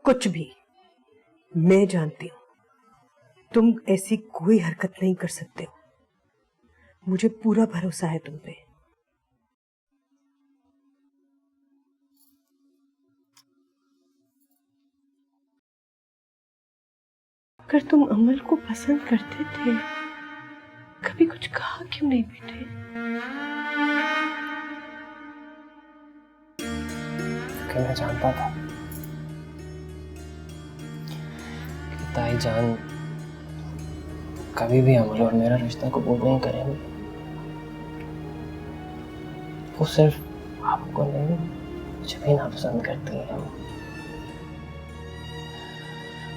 कुछ भी। मैं जानती हूँ तुम ऐसी कोई हरकत नहीं कर सकते हो। मुझे पूरा भरोसा है तुम पे। अगर तुम अमल को पसंद करते थे, कभी कुछ कहा क्यों नहीं बेटे? क्योंकि मैं जानता था कि ताई जान कभी भी अमल और मेरा रिश्ता कबूल नहीं करेंगे। वो सिर्फ आपको नहीं, मुझे भी नापसंद करती है।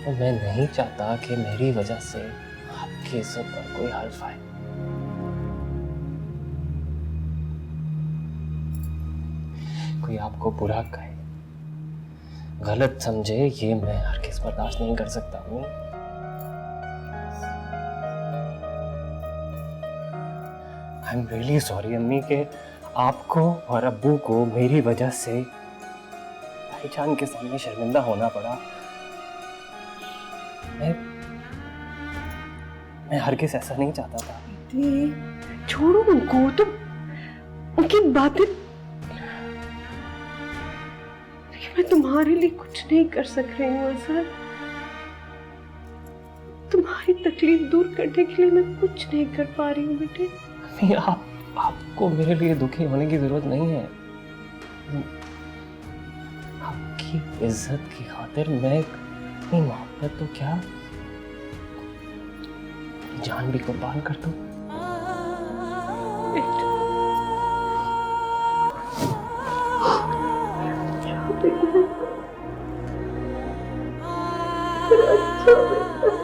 और मैं नहीं चाहता कि मेरी वजह से आपकी इज्जत पर कोई हर्फ आए। कोई आपको बुरा कहे, गलत समझे, ये मैं हरगिज़ बर्दाश्त नहीं कर सकता हूँ। आई एम रियली सॉरी अम्मी कि आपको और अब्बू को मेरी वजह से भाईजान के सामने शर्मिंदा होना पड़ा। मैं हरगिज़ ऐसा नहीं चाहता था। छोड़ो उनको, तो उनकी बातें। मैं तुम्हारे लिए कुछ नहीं कर सक रही हूँ असद। तुम्हारी तकलीफ दूर करने के लिए मैं कुछ नहीं कर पा रही हूँ बेटे। नहीं, आपको मेरे लिए दुखी होने की जरूरत नहीं है। आपकी इज्जत की खातिर मैं अपनी मोहब्बत तो क्या जान भी कुर्बान कर दूं। अच्छा बेटा।